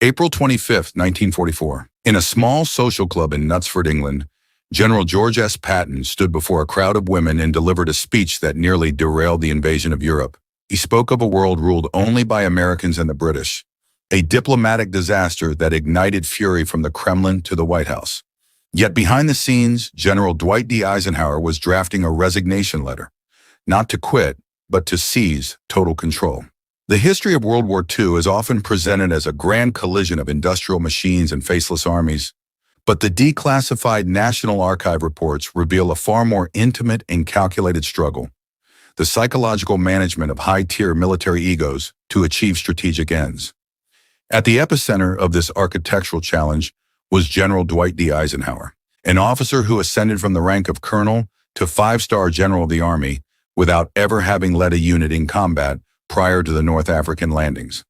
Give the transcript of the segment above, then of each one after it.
April 25, 1944. In a small social club in Knutsford, England, General George S. Patton stood before a crowd of women and delivered a speech that nearly derailed the invasion of Europe. He spoke of a world ruled only by Americans and the British, a diplomatic disaster that ignited fury from the Kremlin to the White House. Yet behind the scenes, General Dwight D. Eisenhower was drafting a resignation letter, not to quit, but to seize total control. The history of World War II is often presented as a grand collision of industrial machines and faceless armies, but the declassified National Archive reports reveal a far more intimate and calculated struggle, the psychological management of high-tier military egos to achieve strategic ends. At the epicenter of this architectural challenge was General Dwight D. Eisenhower, an officer who ascended from the rank of colonel to five-star general of the Army without ever having led a unit in combat prior to the North African landings.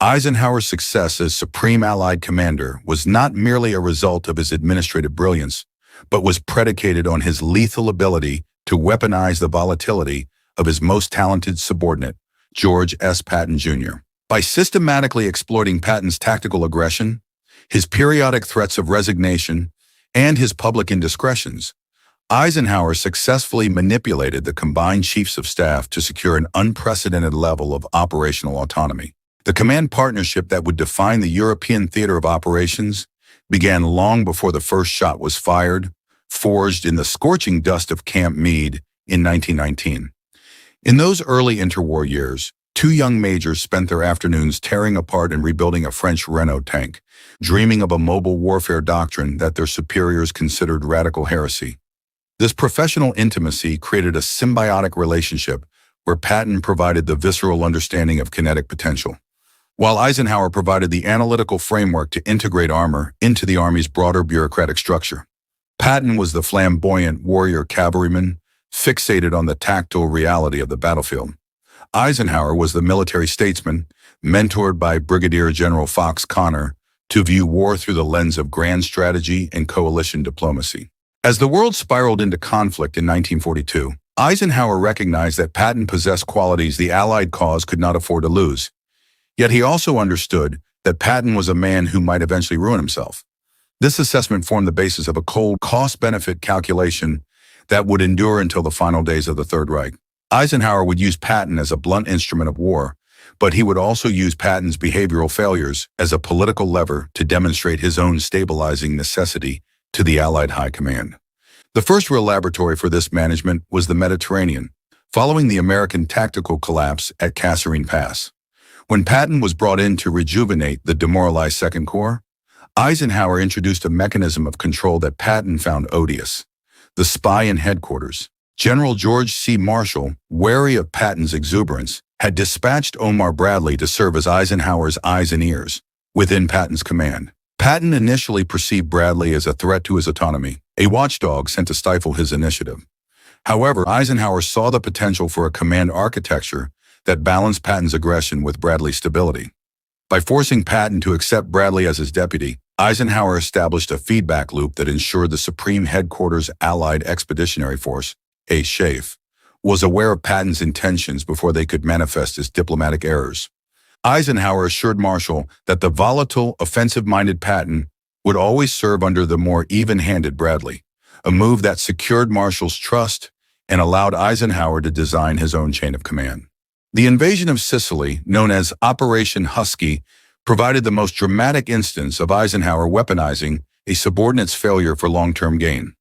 Eisenhower's success as Supreme Allied Commander was not merely a result of his administrative brilliance, but was predicated on his lethal ability to weaponize the volatility of his most talented subordinate, George S. Patton, Jr. By systematically exploiting Patton's tactical aggression, his periodic threats of resignation, and his public indiscretions, Eisenhower successfully manipulated the combined chiefs of staff to secure an unprecedented level of operational autonomy. The command partnership that would define the European theater of operations began long before the first shot was fired, forged in the scorching dust of Camp Meade in 1919. In those early interwar years, two young majors spent their afternoons tearing apart and rebuilding a French Renault tank, dreaming of a mobile warfare doctrine that their superiors considered radical heresy. This professional intimacy created a symbiotic relationship where Patton provided the visceral understanding of kinetic potential, while Eisenhower provided the analytical framework to integrate armor into the Army's broader bureaucratic structure. Patton was the flamboyant warrior cavalryman, fixated on the tactile reality of the battlefield. Eisenhower was the military statesman, mentored by Brigadier General Fox Connor, to view war through the lens of grand strategy and coalition diplomacy. As the world spiraled into conflict in 1942, Eisenhower recognized that Patton possessed qualities the Allied cause could not afford to lose. Yet he also understood that Patton was a man who might eventually ruin himself. This assessment formed the basis of a cold cost-benefit calculation that would endure until the final days of the Third Reich. Eisenhower would use Patton as a blunt instrument of war, but he would also use Patton's behavioral failures as a political lever to demonstrate his own stabilizing necessity to the Allied High Command. The first real laboratory for this management was the Mediterranean, following the American tactical collapse at Kasserine Pass. When Patton was brought in to rejuvenate the demoralized Second Corps, Eisenhower introduced a mechanism of control that Patton found odious: the spy in headquarters. General George C. Marshall, wary of Patton's exuberance, had dispatched Omar Bradley to serve as Eisenhower's eyes and ears within Patton's command. Patton initially perceived Bradley as a threat to his autonomy, a watchdog sent to stifle his initiative. However, Eisenhower saw the potential for a command architecture that balanced Patton's aggression with Bradley's stability. By forcing Patton to accept Bradley as his deputy, Eisenhower established a feedback loop that ensured the Supreme Headquarters Allied Expeditionary Force, a SHAEF, was aware of Patton's intentions before they could manifest his diplomatic errors. Eisenhower assured Marshall that the volatile, offensive-minded Patton would always serve under the more even-handed Bradley, a move that secured Marshall's trust and allowed Eisenhower to design his own chain of command. The invasion of Sicily, known as Operation Husky, provided the most dramatic instance of Eisenhower weaponizing a subordinate's failure for long-term gain.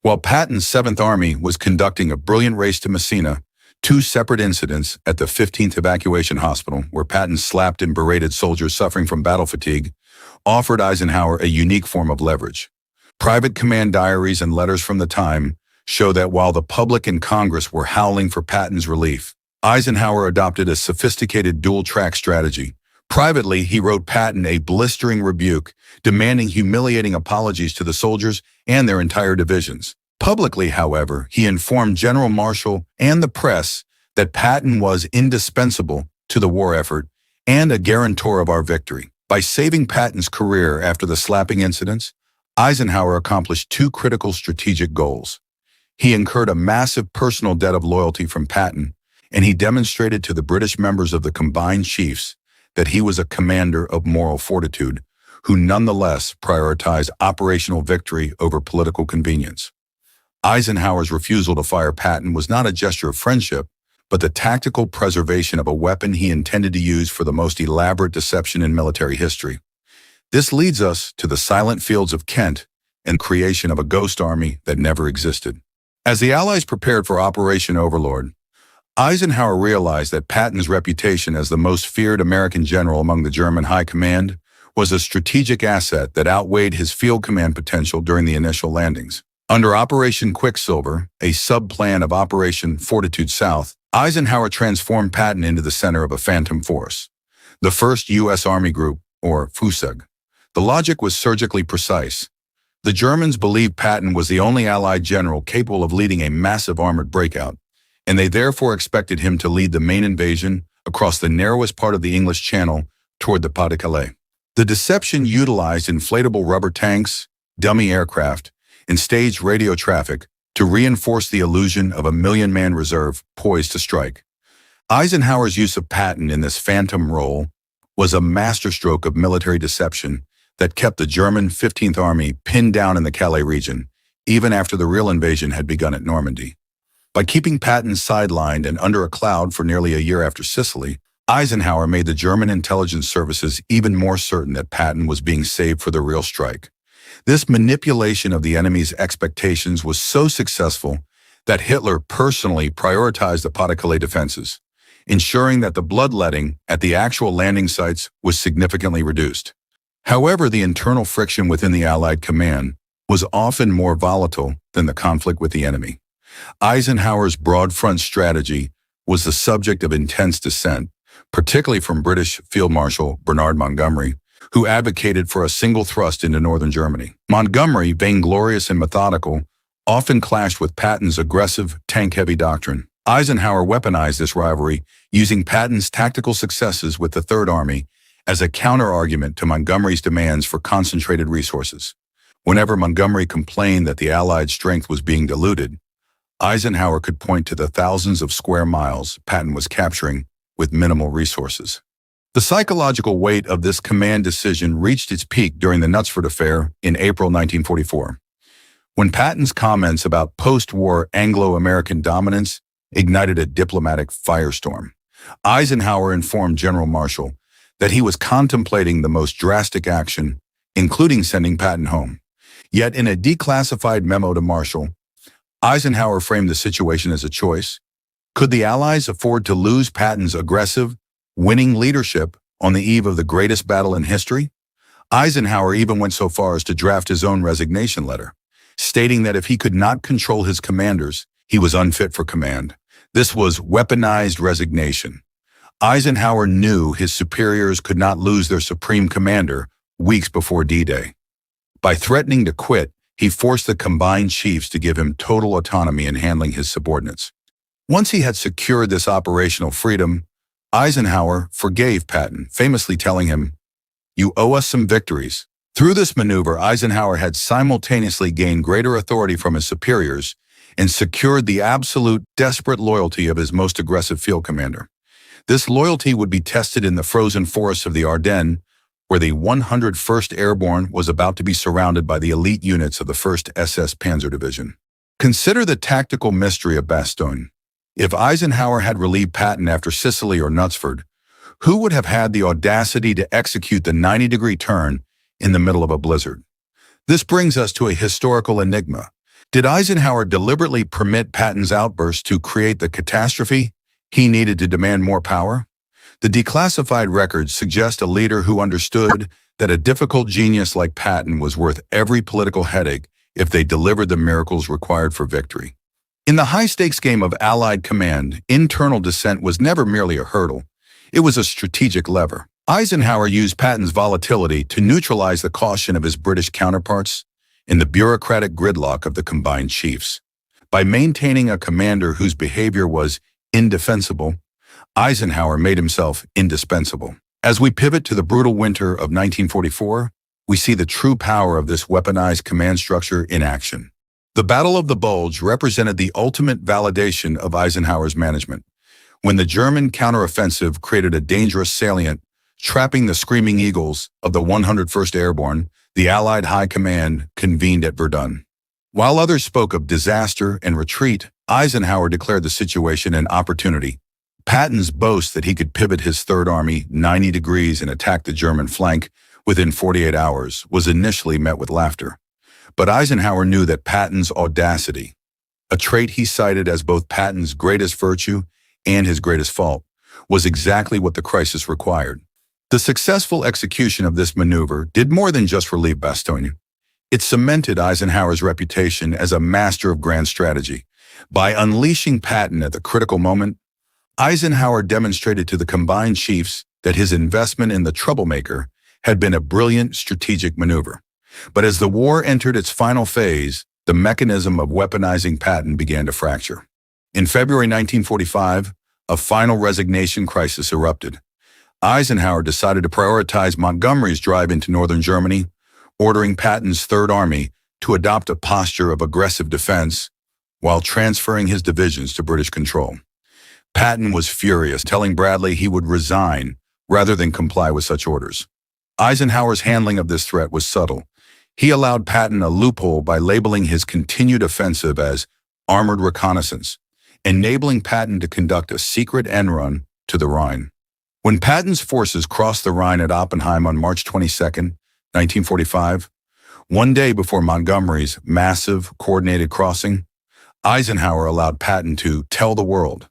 While Patton's 7th Army was conducting a brilliant race to Messina, two separate incidents at the 15th Evacuation Hospital, where Patton slapped and berated soldiers suffering from battle fatigue, offered Eisenhower a unique form of leverage. Private command diaries and letters from the time show that while the public and Congress were howling for Patton's relief, Eisenhower adopted a sophisticated dual-track strategy. Privately, he wrote Patton a blistering rebuke, demanding humiliating apologies to the soldiers and their entire divisions. Publicly, however, he informed General Marshall and the press that Patton was indispensable to the war effort and a guarantor of our victory. By saving Patton's career after the slapping incidents, Eisenhower accomplished two critical strategic goals. He incurred a massive personal debt of loyalty from Patton, and he demonstrated to the British members of the combined chiefs that he was a commander of moral fortitude, who nonetheless prioritized operational victory over political convenience. Eisenhower's refusal to fire Patton was not a gesture of friendship, but the tactical preservation of a weapon he intended to use for the most elaborate deception in military history. This leads us to the silent fields of Kent and creation of a ghost army that never existed. As the Allies prepared for Operation Overlord, Eisenhower realized that Patton's reputation as the most feared American general among the German high command was a strategic asset that outweighed his field command potential during the initial landings. Under Operation Quicksilver, a sub-plan of Operation Fortitude South, Eisenhower transformed Patton into the center of a phantom force, the 1st U.S. Army Group, or FUSEG. The logic was surgically precise. The Germans believed Patton was the only Allied general capable of leading a massive armored breakout, and they therefore expected him to lead the main invasion across the narrowest part of the English Channel toward the Pas-de-Calais. The deception utilized inflatable rubber tanks, dummy aircraft, and staged radio traffic to reinforce the illusion of a million-man reserve poised to strike. Eisenhower's use of Patton in this phantom role was a masterstroke of military deception that kept the German 15th Army pinned down in the Calais region, even after the real invasion had begun at Normandy. By keeping Patton sidelined and under a cloud for nearly a year after Sicily, Eisenhower made the German intelligence services even more certain that Patton was being saved for the real strike. This manipulation of the enemy's expectations was so successful that Hitler personally prioritized the Pas-de-Calais defenses, ensuring that the bloodletting at the actual landing sites was significantly reduced. However, the internal friction within the Allied command was often more volatile than the conflict with the enemy. Eisenhower's broad front strategy was the subject of intense dissent, particularly from British Field Marshal Bernard Montgomery, who advocated for a single thrust into northern Germany. Montgomery, vainglorious and methodical, often clashed with Patton's aggressive, tank-heavy doctrine. Eisenhower weaponized this rivalry, using Patton's tactical successes with the Third Army as a counter-argument to Montgomery's demands for concentrated resources. Whenever Montgomery complained that the Allied strength was being diluted, Eisenhower could point to the thousands of square miles Patton was capturing with minimal resources. The psychological weight of this command decision reached its peak during the Knutsford Affair in April 1944, when Patton's comments about post-war Anglo-American dominance ignited a diplomatic firestorm. Eisenhower informed General Marshall that he was contemplating the most drastic action, including sending Patton home. Yet in a declassified memo to Marshall, Eisenhower framed the situation as a choice. Could the Allies afford to lose Patton's aggressive, winning leadership on the eve of the greatest battle in history? Eisenhower even went so far as to draft his own resignation letter, stating that if he could not control his commanders, he was unfit for command. This was weaponized resignation. Eisenhower knew his superiors could not lose their supreme commander weeks before D-Day. By threatening to quit, he forced the combined chiefs to give him total autonomy in handling his subordinates. Once he had secured this operational freedom, Eisenhower forgave Patton, famously telling him, "You owe us some victories." Through this maneuver, Eisenhower had simultaneously gained greater authority from his superiors and secured the absolute, desperate loyalty of his most aggressive field commander. This loyalty would be tested in the frozen forests of the Ardennes, where the 101st Airborne was about to be surrounded by the elite units of the 1st SS Panzer Division. Consider the tactical mystery of Bastogne. If Eisenhower had relieved Patton after Sicily or Knutsford, who would have had the audacity to execute the 90-degree turn in the middle of a blizzard? This brings us to a historical enigma. Did Eisenhower deliberately permit Patton's outbursts to create the catastrophe he needed to demand more power? The declassified records suggest a leader who understood that a difficult genius like Patton was worth every political headache if they delivered the miracles required for victory. In the high-stakes game of Allied command, internal dissent was never merely a hurdle. It was a strategic lever. Eisenhower used Patton's volatility to neutralize the caution of his British counterparts in the bureaucratic gridlock of the combined chiefs. By maintaining a commander whose behavior was indefensible, Eisenhower made himself indispensable. As we pivot to the brutal winter of 1944, we see the true power of this weaponized command structure in action. The Battle of the Bulge represented the ultimate validation of Eisenhower's management, when the German counteroffensive created a dangerous salient Trapping the screaming eagles of the 101st Airborne, the Allied High Command convened at Verdun. While others spoke of disaster and retreat, Eisenhower declared the situation an opportunity. Patton's boast that he could pivot his Third Army 90 degrees and attack the German flank within 48 hours was initially met with laughter. But Eisenhower knew that Patton's audacity, a trait he cited as both Patton's greatest virtue and his greatest fault, was exactly what the crisis required. The successful execution of this maneuver did more than just relieve Bastogne. It cemented Eisenhower's reputation as a master of grand strategy. By unleashing Patton at the critical moment, Eisenhower demonstrated to the combined chiefs that his investment in the troublemaker had been a brilliant strategic maneuver. But as the war entered its final phase, the mechanism of weaponizing Patton began to fracture. In February 1945, a final resignation crisis erupted. Eisenhower decided to prioritize Montgomery's drive into northern Germany, ordering Patton's Third Army to adopt a posture of aggressive defense while transferring his divisions to British control. Patton was furious, telling Bradley he would resign rather than comply with such orders. Eisenhower's handling of this threat was subtle. He allowed Patton a loophole by labeling his continued offensive as armored reconnaissance, enabling Patton to conduct a secret end run to the Rhine. When Patton's forces crossed the Rhine at Oppenheim on March 22, 1945, one day before Montgomery's massive, coordinated crossing, Eisenhower allowed Patton to tell the world.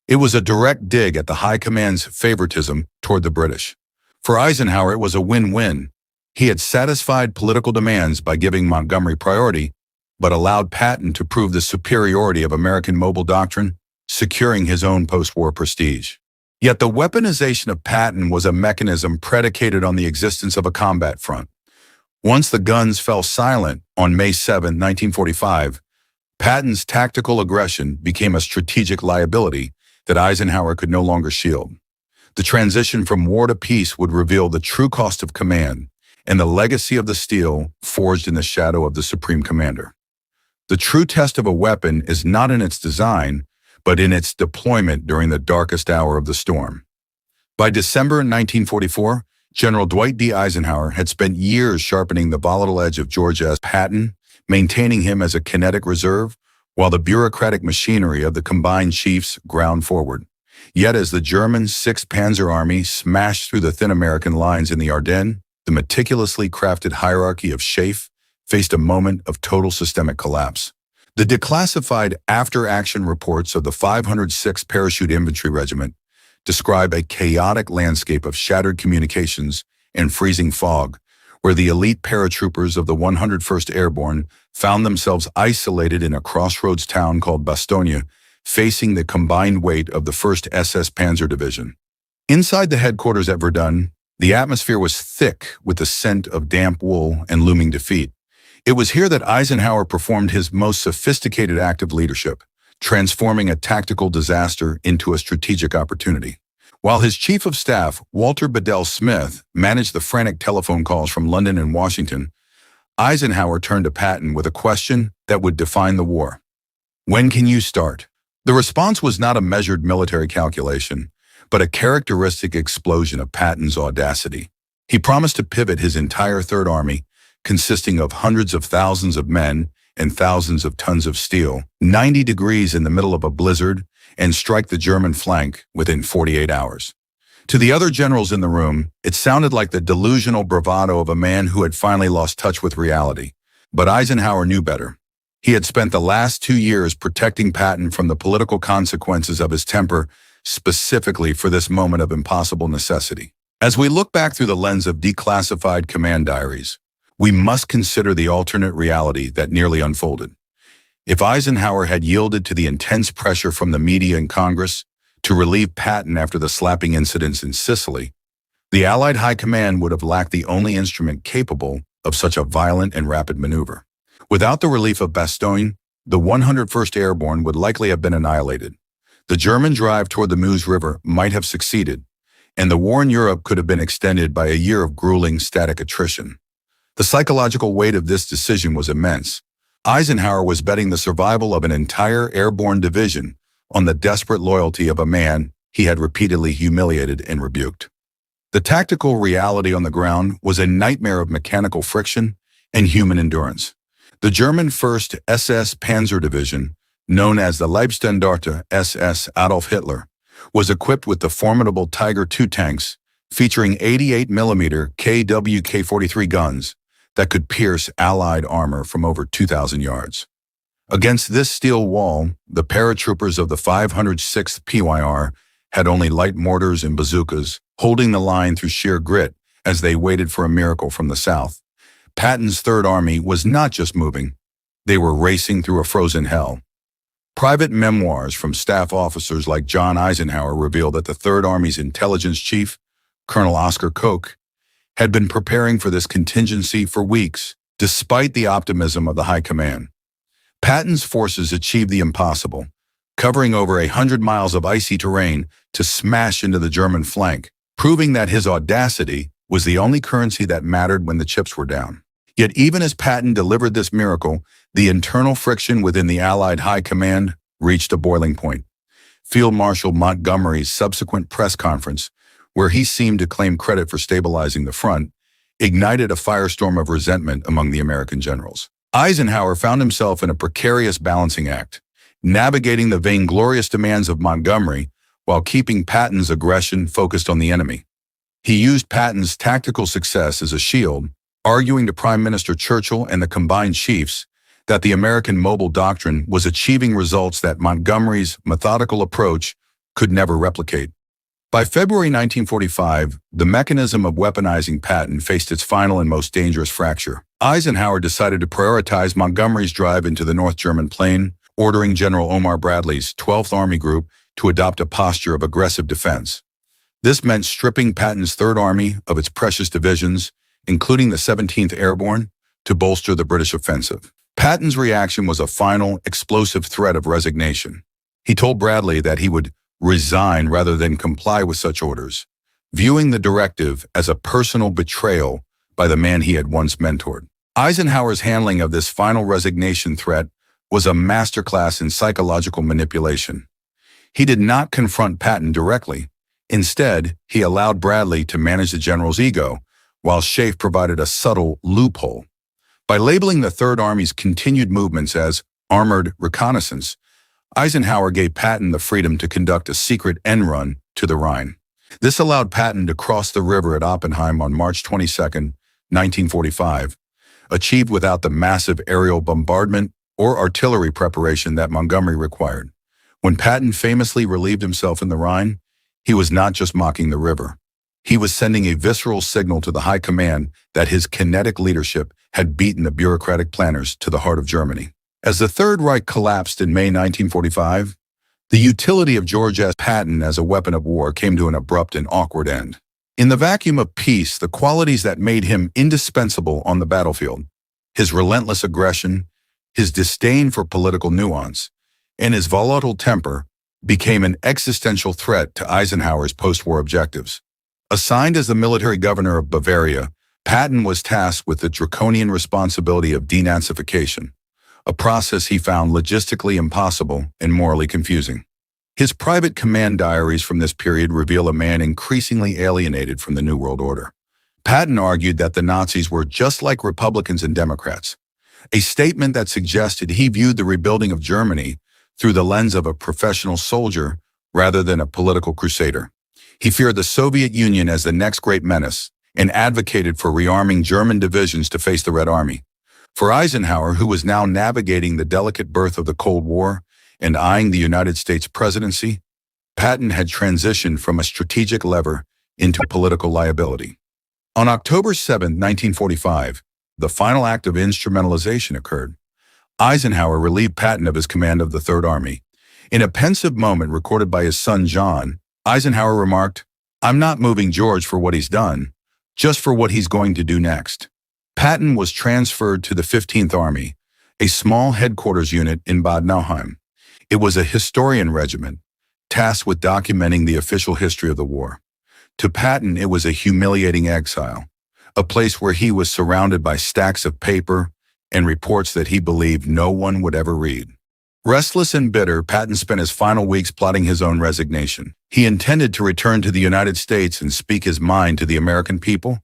It was a direct dig at the High Command's favoritism toward the British. For Eisenhower, it was a win-win. He had satisfied political demands by giving Montgomery priority, but allowed Patton to prove the superiority of American mobile doctrine, securing his own post-war prestige. Yet the weaponization of Patton was a mechanism predicated on the existence of a combat front. Once the guns fell silent on May 7, 1945, Patton's tactical aggression became a strategic liability that Eisenhower could no longer shield. The transition from war to peace would reveal the true cost of command and the legacy of the steel forged in the shadow of the Supreme Commander. The true test of a weapon is not in its design, but in its deployment during the darkest hour of the storm. By December 1944, General Dwight D. Eisenhower had spent years sharpening the volatile edge of George S. Patton, maintaining him as a kinetic reserve, while the bureaucratic machinery of the combined chiefs ground forward. Yet as the German 6th Panzer Army smashed through the thin American lines in the Ardennes, the meticulously crafted hierarchy of Schaeff faced a moment of total systemic collapse. The declassified after-action reports of the 506th Parachute Infantry Regiment describe a chaotic landscape of shattered communications and freezing fog, where the elite paratroopers of the 101st Airborne found themselves isolated in a crossroads town called Bastogne, facing the combined weight of the 1st SS Panzer Division. Inside the headquarters at Verdun, the atmosphere was thick with the scent of damp wool and looming defeat. It was here that Eisenhower performed his most sophisticated act of leadership, transforming a tactical disaster into a strategic opportunity. While his chief of staff, Walter Bedell Smith, managed the frantic telephone calls from London and Washington, Eisenhower turned to Patton with a question that would define the war. When can you start? The response was not a measured military calculation, but a characteristic explosion of Patton's audacity. He promised to pivot his entire Third Army, consisting of hundreds of thousands of men and thousands of tons of steel, 90 degrees in the middle of a blizzard, and strike the German flank within 48 hours. To the other generals in the room, it sounded like the delusional bravado of a man who had finally lost touch with reality. But Eisenhower knew better. He had spent the last 2 years protecting Patton from the political consequences of his temper, specifically for this moment of impossible necessity. As we look back through the lens of declassified command diaries, we must consider the alternate reality that nearly unfolded. If Eisenhower had yielded to the intense pressure from the media and Congress to relieve Patton after the slapping incidents in Sicily, the Allied High Command would have lacked the only instrument capable of such a violent and rapid maneuver. Without the relief of Bastogne, the 101st Airborne would likely have been annihilated. The German drive toward the Meuse River might have succeeded, and the war in Europe could have been extended by a year of grueling static attrition. The psychological weight of this decision was immense. Eisenhower was betting the survival of an entire airborne division on the desperate loyalty of a man he had repeatedly humiliated and rebuked. The tactical reality on the ground was a nightmare of mechanical friction and human endurance. The German 1st SS Panzer Division, known as the Leibstandarte SS Adolf Hitler, was equipped with the formidable Tiger II tanks featuring 88mm KWK-43 guns that could pierce Allied armor from over 2,000 yards. Against this steel wall, the paratroopers of the 506th PYR had only light mortars and bazookas, holding the line through sheer grit as they waited for a miracle from the south. Patton's Third Army was not just moving, they were racing through a frozen hell. Private memoirs from staff officers like John Eisenhower reveal that the Third Army's intelligence chief, Colonel Oscar Koch, had been preparing for this contingency for weeks, despite the optimism of the high command. Patton's forces achieved the impossible, covering over 100 miles of icy terrain to smash into the German flank, proving that his audacity was the only currency that mattered when the chips were down. Yet even as Patton delivered this miracle, the internal friction within the Allied high command reached a boiling point. Field Marshal Montgomery's subsequent press conference, where he seemed to claim credit for stabilizing the front, ignited a firestorm of resentment among the American generals. Eisenhower found himself in a precarious balancing act, navigating the vainglorious demands of Montgomery while keeping Patton's aggression focused on the enemy. He used Patton's tactical success as a shield, arguing to Prime Minister Churchill and the combined chiefs that the American mobile doctrine was achieving results that Montgomery's methodical approach could never replicate. By February 1945, the mechanism of weaponizing Patton faced its final and most dangerous fracture. Eisenhower decided to prioritize Montgomery's drive into the North German plain, ordering General Omar Bradley's 12th Army Group to adopt a posture of aggressive defense. This meant stripping Patton's Third Army of its precious divisions, including the 17th Airborne, to bolster the British offensive. Patton's reaction was a final, explosive threat of resignation. He told Bradley that he would resign rather than comply with such orders, viewing the directive as a personal betrayal by the man he had once mentored. Eisenhower's handling of this final resignation threat was a masterclass in psychological manipulation. He did not confront Patton directly. Instead, he allowed Bradley to manage the general's ego, while Schaeff provided a subtle loophole. By labeling the Third Army's continued movements as armored reconnaissance, Eisenhower gave Patton the freedom to conduct a secret end run to the Rhine. This allowed Patton to cross the river at Oppenheim on March 22, 1945, achieved without the massive aerial bombardment or artillery preparation that Montgomery required. When Patton famously relieved himself in the Rhine, he was not just mocking the river. He was sending a visceral signal to the high command that his kinetic leadership had beaten the bureaucratic planners to the heart of Germany. As the Third Reich collapsed in May 1945, the utility of George S. Patton as a weapon of war came to an abrupt and awkward end. In the vacuum of peace, the qualities that made him indispensable on the battlefield, his relentless aggression, his disdain for political nuance, and his volatile temper, became an existential threat to Eisenhower's post-war objectives. Assigned as the military governor of Bavaria, Patton was tasked with the draconian responsibility of denazification, a process he found logistically impossible and morally confusing. His private command diaries from this period reveal a man increasingly alienated from the New World Order. Patton argued that the Nazis were just like Republicans and Democrats, a statement that suggested he viewed the rebuilding of Germany through the lens of a professional soldier rather than a political crusader. He feared the Soviet Union as the next great menace and advocated for rearming German divisions to face the Red Army. For Eisenhower, who was now navigating the delicate birth of the Cold War and eyeing the United States presidency, Patton had transitioned from a strategic lever into political liability. On October 7, 1945, the final act of instrumentalization occurred. Eisenhower relieved Patton of his command of the Third Army. In a pensive moment recorded by his son John, Eisenhower remarked, "I'm not moving George for what he's done, just for what he's going to do next." Patton was transferred to the 15th Army, a small headquarters unit in Bad Nauheim. It was a historian regiment, tasked with documenting the official history of the war. To Patton, it was a humiliating exile, a place where he was surrounded by stacks of paper and reports that he believed no one would ever read. Restless and bitter, Patton spent his final weeks plotting his own resignation. He intended to return to the United States and speak his mind to the American people,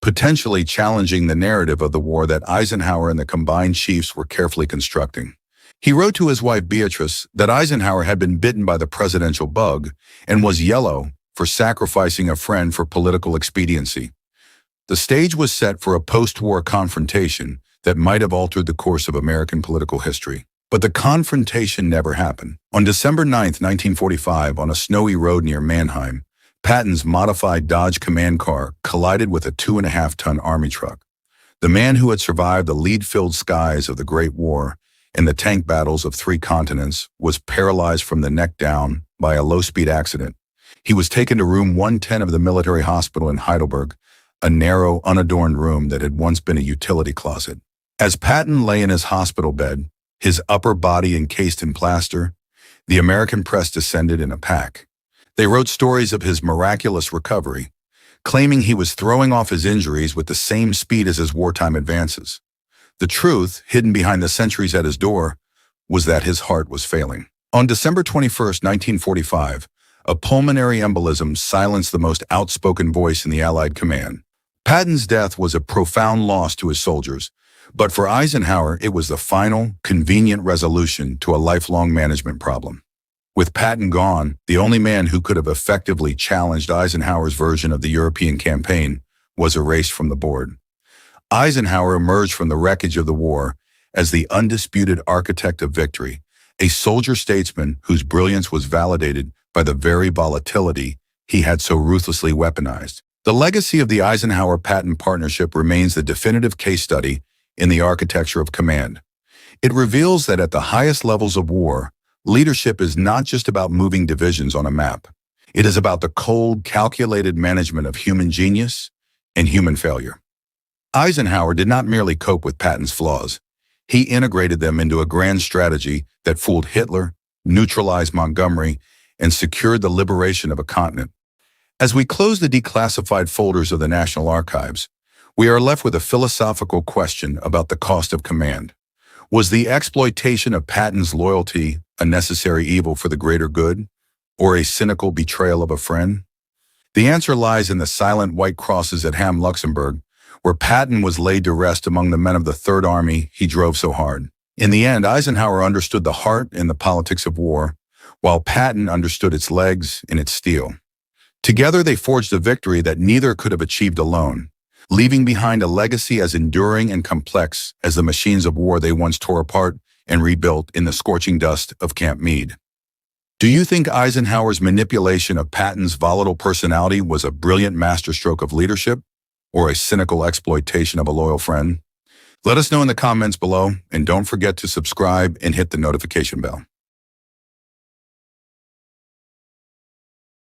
potentially challenging the narrative of the war that Eisenhower and the combined chiefs were carefully constructing. He wrote to his wife Beatrice that Eisenhower had been bitten by the presidential bug and was yellow for sacrificing a friend for political expediency. The stage was set for a post-war confrontation that might have altered the course of American political history. But the confrontation never happened. On December 9, 1945, on a snowy road near Mannheim, Patton's modified Dodge command car collided with a 2.5-ton army truck. The man who had survived the lead-filled skies of the Great War and the tank battles of 3 continents was paralyzed from the neck down by a low-speed accident. He was taken to room 110 of the military hospital in Heidelberg, a narrow, unadorned room that had once been a utility closet. As Patton lay in his hospital bed, his upper body encased in plaster, the American press descended in a pack. They wrote stories of his miraculous recovery, claiming he was throwing off his injuries with the same speed as his wartime advances. The truth, hidden behind the sentries at his door, was that his heart was failing. On December 21, 1945, a pulmonary embolism silenced the most outspoken voice in the Allied command. Patton's death was a profound loss to his soldiers, but for Eisenhower, it was the final, convenient resolution to a lifelong management problem. With Patton gone, the only man who could have effectively challenged Eisenhower's version of the European campaign was erased from the board. Eisenhower emerged from the wreckage of the war as the undisputed architect of victory, a soldier statesman whose brilliance was validated by the very volatility he had so ruthlessly weaponized. The legacy of the Eisenhower-Patton partnership remains the definitive case study in the architecture of command. It reveals that at the highest levels of war, leadership is not just about moving divisions on a map. It is about the cold, calculated management of human genius and human failure. Eisenhower did not merely cope with Patton's flaws. He integrated them into a grand strategy that fooled Hitler, neutralized Montgomery, and secured the liberation of a continent. As we close the declassified folders of the National Archives, we are left with a philosophical question about the cost of command. Was the exploitation of Patton's loyalty a necessary evil for the greater good, or a cynical betrayal of a friend? The answer lies in the silent white crosses at Ham, Luxembourg, where Patton was laid to rest among the men of the Third Army he drove so hard. In the end, Eisenhower understood the heart and the politics of war, while Patton understood its legs and its steel. Together they forged a victory that neither could have achieved alone, leaving behind a legacy as enduring and complex as the machines of war they once tore apart and rebuilt in the scorching dust of Camp Meade. Do you think Eisenhower's manipulation of Patton's volatile personality was a brilliant masterstroke of leadership, or a cynical exploitation of a loyal friend? Let us know in the comments below, and don't forget to subscribe and hit the notification bell.